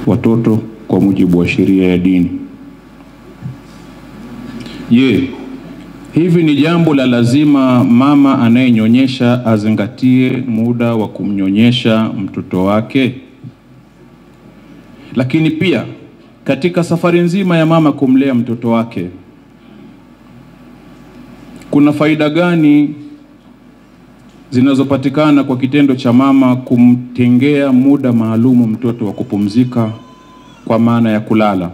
watoto kwa mujibu wa sheria ya dini. Je, hivi ni jambo la lazima mama anayenyonyesha azingatie muda wa kumnyonyesha mtoto wake? Lakini pia katika safari nzima ya mama kumlea mtoto wake, kuna faida gani zinazopatikana kwa kitendo cha mama kumtengea muda maalumu mtoto wa kupumzika, kwa maana ya kulala?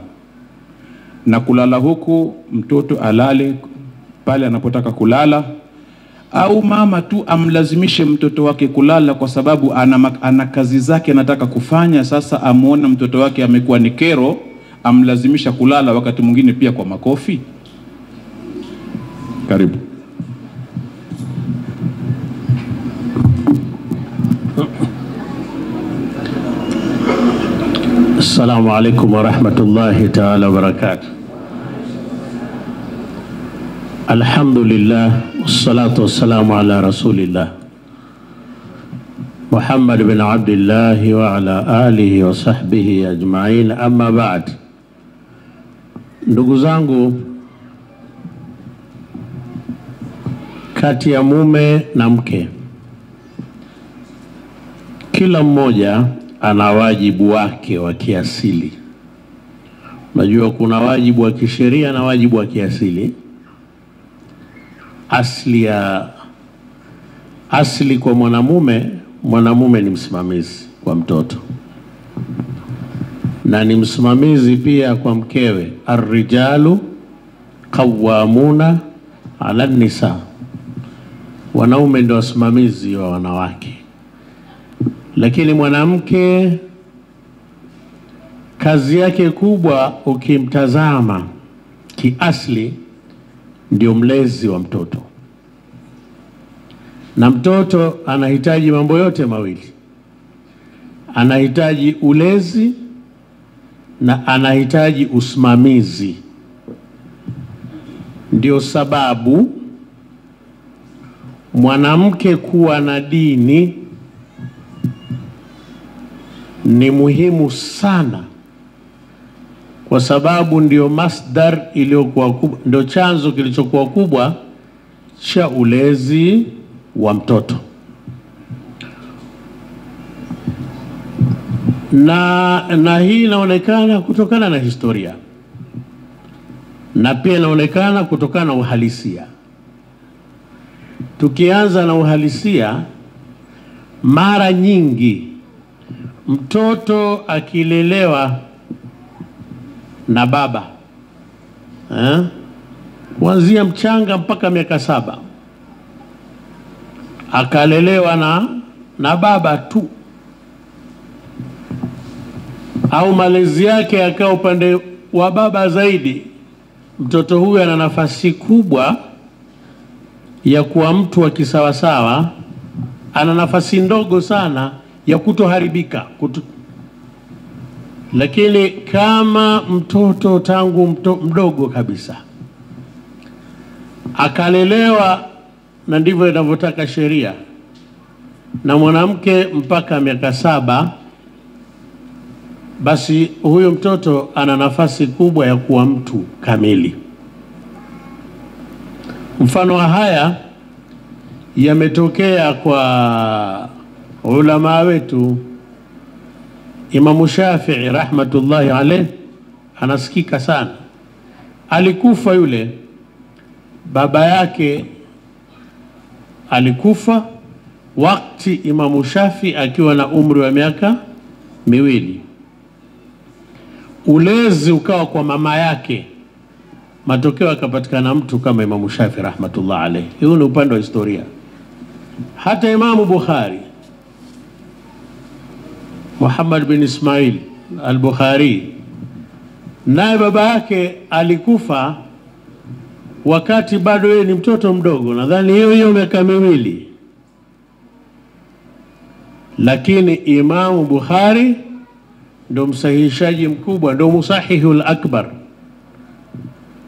Na kulala huku mtoto alale pale anapotaka kulala, au mama tu amlazimishe mtoto wake kulala kwa sababu ana kazi zake anataka kufanya? Sasa amuona mtoto wake amekuwa ni kero, amlazimisha kulala, wakati mwingine pia kwa makofi. Karibu. Assalamu alaikum wa rahmatullahi ta'ala wa barakatuh. Alhamdulillah, wassalatu wassalamu ala rasulillah Muhammad bin Abdullah wa ala alihi wa sahbihi ajma'in, amma ba'd. Ndugu zangu, kati ya mume na mke, kila mmoja ana wajibu wake wa kiasili. Unajua kuna wajibu wa kisheria na wajibu wa kiasili. Asili kwa mwanamume ni msimamizi kwa mtoto, na ni msimamizi pia kwa mkewe. Ar-rijalu qawwamuna 'ala an-nisa, wanaume ndio wasimamizi wa wanawake. Lakini mwanamke kazi yake kubwa ukimtazama kiasli ndio mlezi wa mtoto. Na mtoto anahitaji mambo yote mawili. Anahitaji ulezi na anahitaji usimamizi. Ndio sababu mwanamke kuwa na dini ni muhimu sana, kwa sababu ndio masdar iliyokuwa kubwa, ndio chanzo kilichokuwa kubwa cha ulezi wa mtoto. Na hii inaonekana kutokana na historia, na pia inaonekana kutokana na uhalisia. Tukianza na uhalisia, mara nyingi mtoto akilelewa na baba, kuanzia mchanga mpaka miaka 7, akalelewa na baba tu, au malezi yake yakawa upande wa baba zaidi, mtoto huyu ana nafasi kubwa ya kuwa mtu wa kisawasawa, ana nafasi ndogo sana ya kutoharibika. Lakini kama mtoto tangu mdogo kabisa akalelewa, na ndivyo inavyotaka sheria, na mwanamke mpaka miaka 7, basi huyo mtoto ana nafasi kubwa ya kuwa mtu kamili. Mfano wa haya yametokea kwa ulama wetu. Imam Shafi'i rahmatullahi alayh anasikika sana. Alikufa yule, baba yake alikufa wakati Imam Shafi'i akiwa na umri wa miaka 2. Ulezi ukawa kwa mama yake, matokeo akapatikana mtu kama Imam Shafi'i rahmatullahi alayh. Hiyo ni upande wa historia. Hata Imam Bukhari, Muhammad bin Ismail al-Bukhari, naye baba yake alikufa wakati bado yeye ni mtoto mdogo, nadhani hiyo miaka 2. Lakini Imam Bukhari ndo msahihishaji mkubwa, ndo musahihul akbar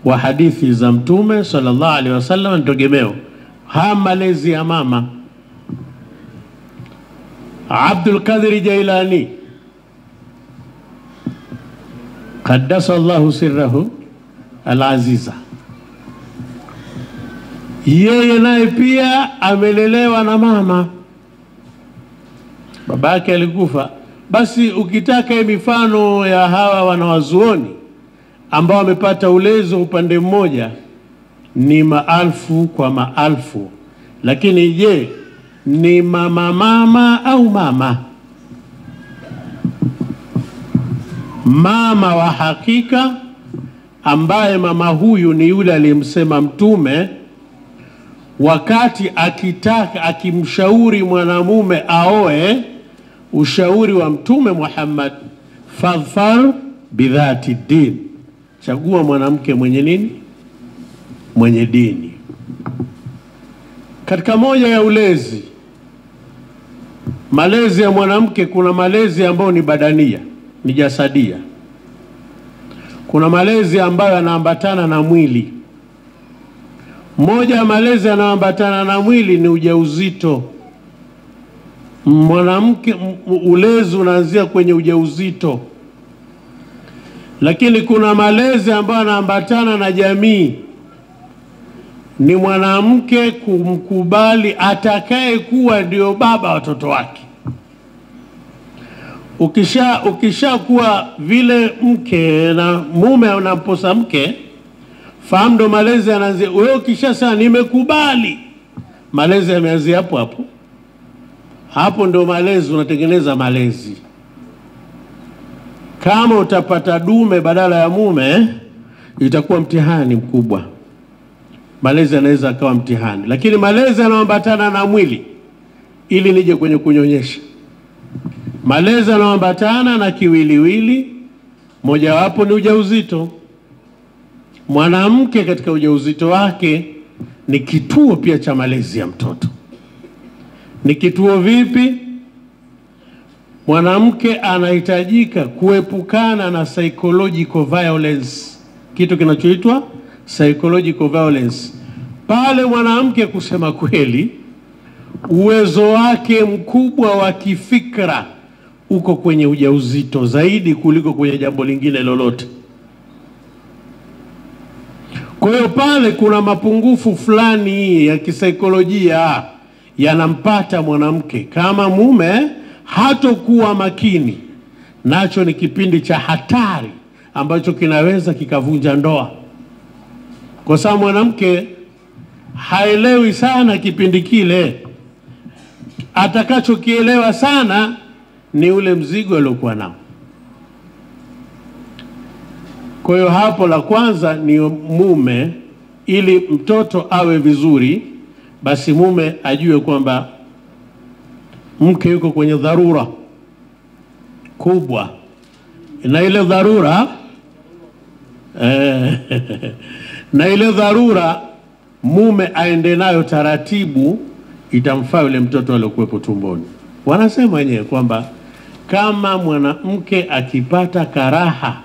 wa hadithi za Mtume sallallahu alaihi wasallam, ntegemeo malezi ya mama. Abdul Qadir Jailani qaddasa Allahu sirrahu al-aziza. Yeye naye pia amelelewa na mama, babake alikufa. Basi ukitaka mifano ya hawa wanawazuoni ambao wamepata ulezo upande mmoja ni maelfu kwa maelfu. Lakini je, ni mama au mama? Mama wa hakika, ambaye mama huyu ni yule aliyemsema Mtume wakati akimshauri mwanamume aoe, ushauri wa Mtume Muhammad, fadhfar bidhati din, chagua mwanamke mwenye nini? Mwenye dini. Katika moja ya ulezi, malezi ya mwanamke, kuna malezi ambayo ni badania, ni jasadia. Kuna malezi ambayo yanaambatana na mwili. Moja ya malezi yanaambatana na mwili ni ujauzito. Mwanamke, ulezi unaanzia kwenye ujauzito. Lakini kuna malezi ambayo yanaambatana na jamii. Ni mwanamke kumkubali atakaye kuwa ndio baba watoto wake. Ukisha kuwa vile mke na mume anaposa mke, fahamu ndo malezi yanaanzia. Wewe ukisha sema nimekubali, malezi yameanzia hapo hapo. Hapo ndo malezi, unatengeneza malezi. Kama utapata dume badala ya mume, itakuwa mtihani mkubwa. Malezi yanaweza akawa mtihani. Lakini malezi yanaambatana na mwili, ili nije kwenye kunyonyesha. Malezi yanaambatana na kiwiliwili, mojawapo ni ujauzito. Mwanamke katika ujauzito wake ni kituo pia cha malezi ya mtoto. Ni kituo vipi? Mwanamke anahitajika kuepukana na psychological violence, kitu kinachoitwa psychological violence. Pale mwanamke, kusema kweli, uwezo wake mkubwa wa kifikra uko kwenye ujauzito zaidi kuliko kwenye jambo lingine lolote. Kwa hiyo pale kuna mapungufu fulani ya kisaikolojia yanampata mwanamke. Kama mume hatokuwa makini, nacho ni kipindi cha hatari ambacho kinaweza kikavunja ndoa. Kwa sababu mwanamke haelewi sana kipindi kile. Atakachokielewa sana ni ule mzigo aliokuwa nao. Kwa hiyo hapo la kwanza ni mume, ili mtoto awe vizuri, basi mume ajue kwamba mke yuko kwenye dharura kubwa. Na ile dharura na ile dharura mume aende nayo taratibu, itamfaa yule mtoto aliyokuwepo tumboni. Wanasema wenyewe kwamba kama mwanamke akipata karaha,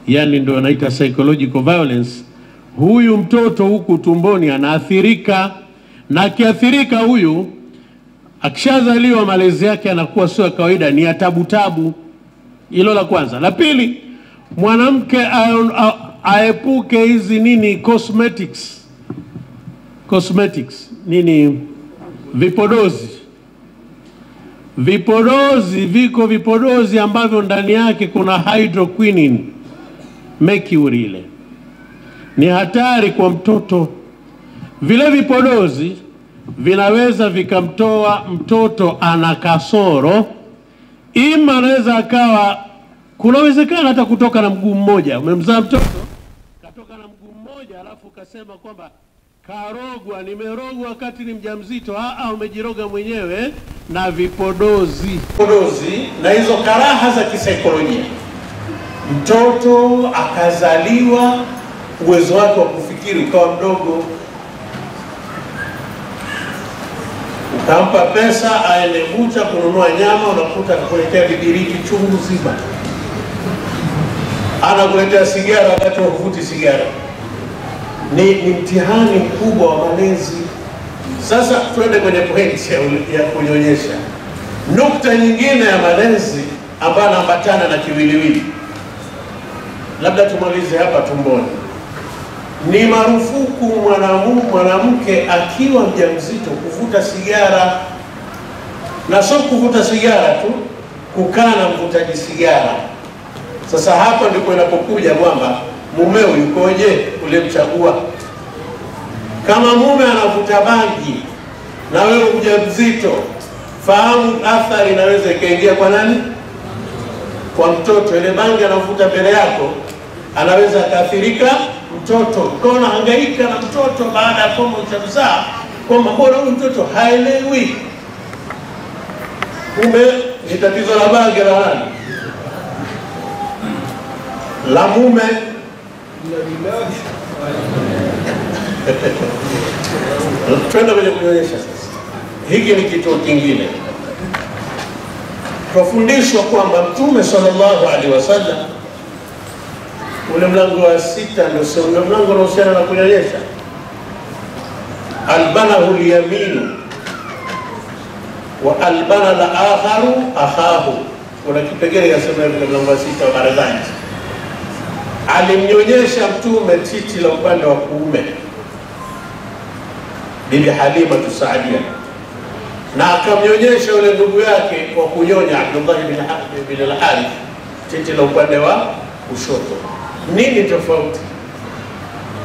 yani ndio anaita psychological violence, huyu mtoto huku tumboni anaathirika. Na akiathirika huyu, akishazaliwa malezi yake anakuwa sio kawaida, ni tabu. Hilo la kwanza. La pili, mwanamke aepuke hizi nini cosmetics nini, vipodozi. Viko vipodozi ambavyo ndani yake kuna hydroquinone, mercury. Ile ni hatari kwa mtoto. Vile vipodozi vinaweza vikamtoa mtoto ana kasoro. Ima anaweza akawa, kunawezekana hata kutoka na mguu mmoja. Umemzaa mtoto katoka na mguu mmoja, alafu kasema kwamba karogwa, nimerogwa wakati ni mjamzito. Umejiroga mwenyewe na vipodozi. Na hizo karaha za kisaikolojia. Mtoto akazaliwa, uwezo wake wa kufikiri ukawa mdogo. Ukampa pesa aende bucha kununua nyama, unakuta kukuletea vibiriti chungu zima. Anakuletea sigara wakati wa kuvuti sigara. Ni mtihani mkubwa wa malezi. Sasa tuende kwenye pointi ya kunyonyesha. Nukta nyingine ya malezi ambayo inaambatana na kiwiliwili labda tumalize hapa tumboni. Ni marufuku mwanamke akiwa mjamzito kuvuta sigara, na sio kuvuta sigara tu, kukaa na mvutaji sigara. Sasa hapa ndipo inapokuja kwamba mumeo yukoje ulimchagua. Kama mume anavuta bangi na wewe mjamzito, fahamu athari inaweza ikaingia kwa nani? Kwa mtoto. Ile bangi anavuta mbele yako, anaweza akaathirika mtoto. Kwa unahangaika na mtoto baada ya kwamba utamzaa, kwamba mbona huyu mtoto haelewi. Kumbe ni tatizo la bangi la nani? La mume. Twende kwenye kuonyesha sasa. Hiki ni kitu kingine. Twafundishwa kwamba Mtume sallallahu alaihi wasallam, ule mlango wa 6 ndio sio ule mlango unaohusiana na kunyonyesha. Albanahu liyaminu wa albana la akharu akhahu. Kuna kipengele yasema ule mlango wa 6 wa Barazani. Alimnyonyesha Mtume titi la upande wa kuume Bibi Halima Saadia, na akamnyonyesha yule ndugu yake kwa kunyonya Abdullah bin al-Harith titi la upande wa kushoto. Nini tofauti?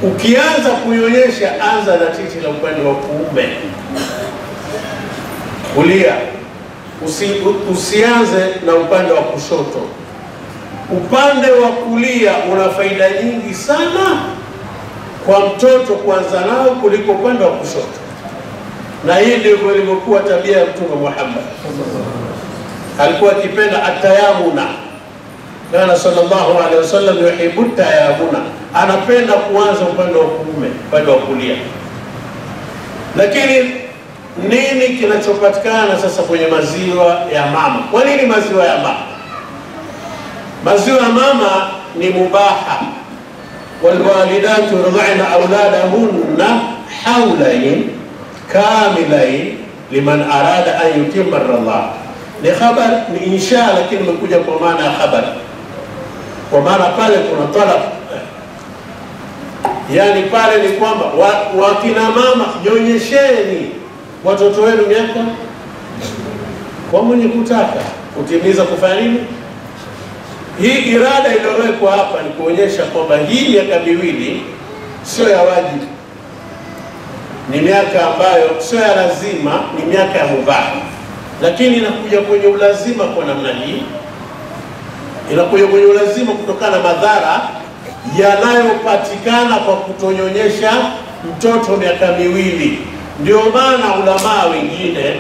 Ukianza kunyonyesha, anza na titi la upande wa kuume kulia, usianze na upande wa kushoto. Upande wa kulia una faida nyingi sana kwa mtoto kuanza nao kuliko upande wa kushoto, na hii ndio ilivyokuwa tabia ya Mtume Muhammad. Alikuwa akipenda atayamuna, kana sallallahu alaihi wasallam yuhibbu tayamuna, anapenda kuanza upande wa kuume, upande wa kulia. Lakini nini kinachopatikana sasa kwenye maziwa ya mama? Kwa nini maziwa ya mama? Maziwa ya mama ni mubaha. Walwalidatu yurdi'na auladahunna hawlayn kamilayn liman arada an yutimma ar-radha. Ni khabar, ni insha, lakini imekuja kwa maana ya khabar, kwa maana pale kuna talab. Yani pale ni kwamba wakina mama, nyonyesheni watoto wenu miaka kwa mwenye kutaka kutimiza kufanya nini. Hii irada iliyowekwa hapa ni kuonyesha kwamba hii miaka miwili sio ya wajibu, ni miaka ambayo sio ya lazima, ni miaka ya mubaha. Lakini inakuja kwenye ulazima kwa namna hii, inakuja kwenye ulazima kutokana na madhara yanayopatikana kwa kutonyonyesha mtoto miaka miwili. Ndio maana ulamaa wengine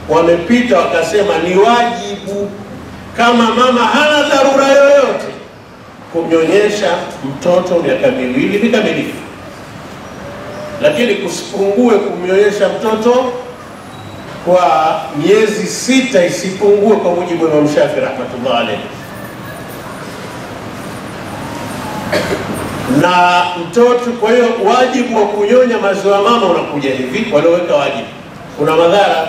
wamepita wakasema ni wajibu kama mama hana dharura yoyote kumnyonyesha mtoto miaka miwili mikamilifu, lakini kusipungue kumnyonyesha mtoto kwa miezi 6, isipungue kwa mujibu wa Imam Shafi rahmatullah alayhi. Na mtoto, kwa hiyo wajibu wa kunyonya maziwa mama unakuja hivi, walioweka wajibu. Kuna madhara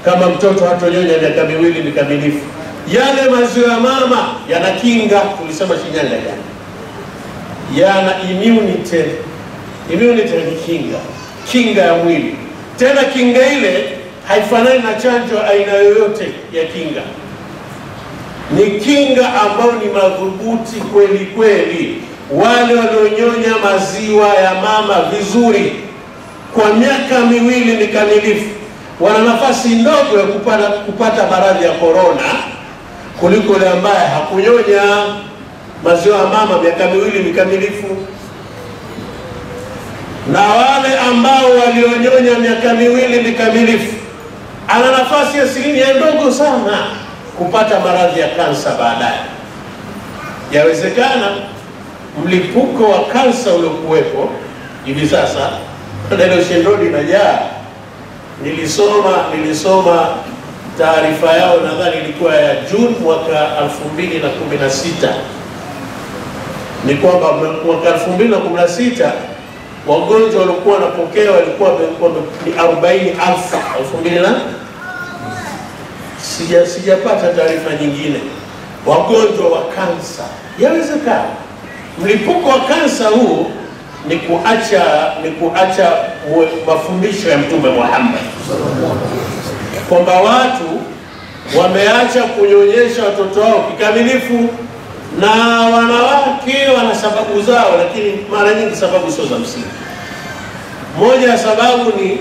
kama mtoto hatonyonya miaka miwili mikamilifu. Yale maziwa ya mama yana kinga, tulisema Shinyanga jana, yana immunity. Immunity ni kinga ya mwili. Tena kinga ile haifanani na chanjo aina yoyote ya kinga. Ni kinga ambayo ni madhubuti kweli kweli. Wale walionyonya maziwa ya mama vizuri kwa miaka miwili mikamilifu wana nafasi ndogo ya kupata maradhi ya corona kuliko yule ambaye hakunyonya maziwa ya mama miaka miwili mikamilifu. Na wale ambao walionyonya miaka miwili mikamilifu ana nafasi ya asilimia ndogo sana kupata maradhi ya kansa baadaye. Yawezekana mlipuko wa kansa uliokuwepo hivi sasa, ndio Shendodi inajaa. Nilisoma taarifa yao, nadhani ilikuwa ya Juni mwaka 2016. Ni kwamba mwaka 2016 wagonjwa walikuwa wanapokea walikuwa ni 40,000. Sijapata taarifa nyingine, wagonjwa wa kansa. Yawezekana mlipuko wa kansa huu ni kuacha mafundisho ya Mtume Muhammad, kwamba watu wameacha kunyonyesha watoto wao kikamilifu, na wanawake wana sababu zao, lakini mara nyingi sababu sio za msingi. Moja ya sababu ni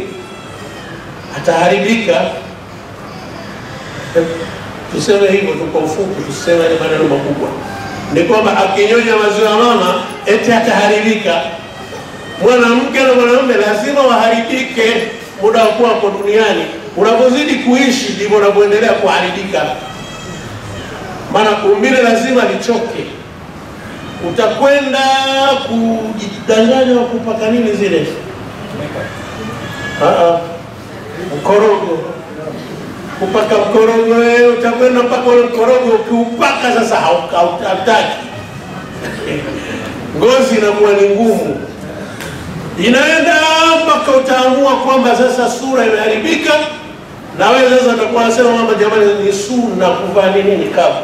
ataharibika. Tuseme hivyo tu kwa ufupi, tuseme ni maneno makubwa. Ni kwamba akinyonya maziwa ya mama eti ataharibika. Mwanamke na mwanamume lazima waharibike muda wa kuwa hapo duniani. Unapozidi kuishi ndivyo unapoendelea kuharibika. Maana umbile lazima lichoke. Utakwenda kujidanganya kupaka nini zile? Mkorogo. Kupaka mkorogo, utakwenda mpaka ule mkorogo ukiupaka sasa hautaki. Ngozi inakuwa ni ngumu. Inaenda mpaka utaamua kwamba sasa sura imeharibika, na wewe sasa utakuwa unasema mama, jamani, ni sunna kuvaa nini nikabu.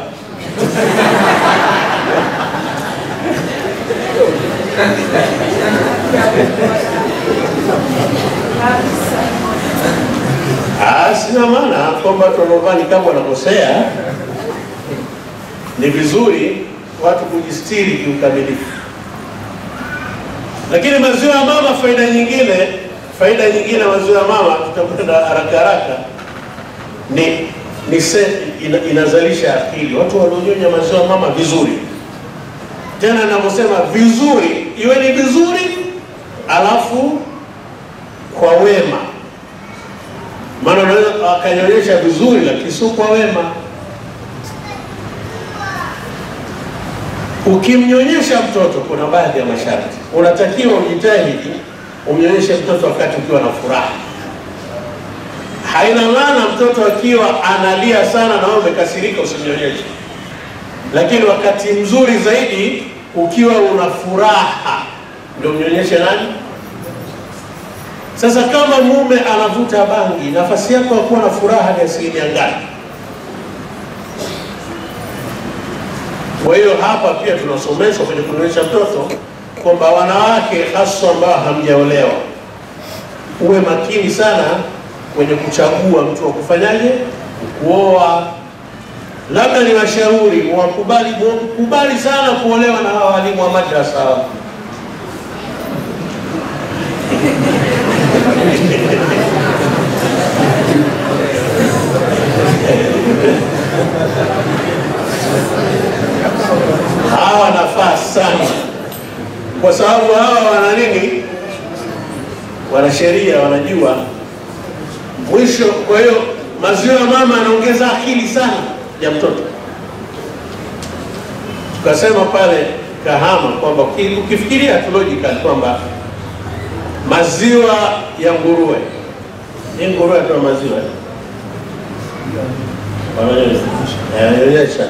Sina maana kwamba tunaovaa nikabu wanakosea. Ni vizuri watu kujistiri kiukamilifu. Lakini maziwa ya mama, faida nyingine maziwa ya mama, tutakwenda haraka ni inazalisha akili. Watu wanaonyonya maziwa ya mama vizuri, tena ninaposema vizuri, iwe ni vizuri alafu kwa wema. Maana unaweza akanyonyesha vizuri lakini sio kwa wema. Ukimnyonyesha mtoto kuna baadhi ya masharti. Unatakiwa ujitahidi umnyonyeshe mtoto wakati ukiwa na furaha. Haina maana mtoto akiwa analia sana na wewe umekasirika usimnyonyeshe. Lakini wakati mzuri zaidi ukiwa una furaha ndio mnyonyeshe nani? Sasa kama mume anavuta bangi, nafasi yako ya kuwa na furaha ni asilimia ngapi? Kwa hiyo hapa pia tunasomeshwa kwenye kunyonyesha mtoto kwamba wanawake hasa ambao hamjaolewa, uwe makini sana kwenye kuchagua mtu wa kufanyaje, kuoa. Labda ni washauri wakubali sana kuolewa na hawa walimu wa madrasa. Hawa nafaa sana, kwa sababu hawa wana nini? Wana sheria, wanajua mwisho. Kwa hiyo maziwa ya mama anaongeza akili sana ya mtoto. Tukasema pale Kahama kwamba ukifikiria tu logical kwamba maziwa ya nguruwe, ni nguruwe atoa maziwa wananyonyesha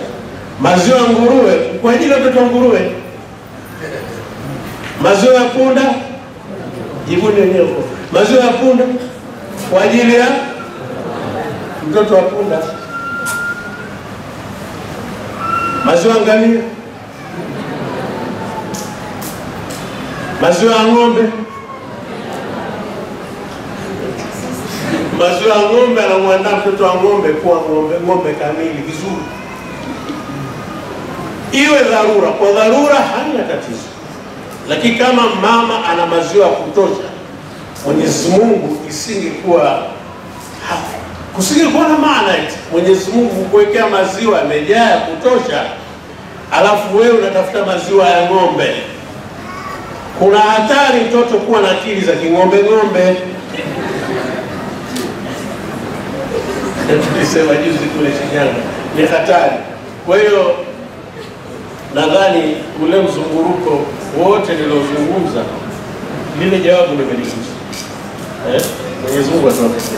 maziwa ya nguruwe kwa ajili ya mtoto wa nguruwe. Maziwa ya punda, jibuni wenyewe, maziwa ya punda kwa ajili ya mtoto wa punda. Maziwa ya ngamia, maziwa ya ng'ombe. Maziwa ya ng'ombe anamwandaa mtoto wa ng'ombe kuwa ng'ombe kamili vizuri. Iwe dharura, kwa dharura hana tatizo. Lakini kama mama ana maziwa ya kutosha, Mwenyezi Mungu kusingekuwa na maana eti Mwenyezi Mungu kuwekea maziwa yamejaa ya kutosha, alafu wewe unatafuta maziwa ya ng'ombe. Kuna hatari mtoto kuwa na akili za king'ombe. Tulisema juzi kule Shinyanga, ni hatari. Kwa hiyo nadhani ule mzunguruko wote niliozungumza, lile jawabu limeligusa. Mwenyezi Mungu atuwezeshe.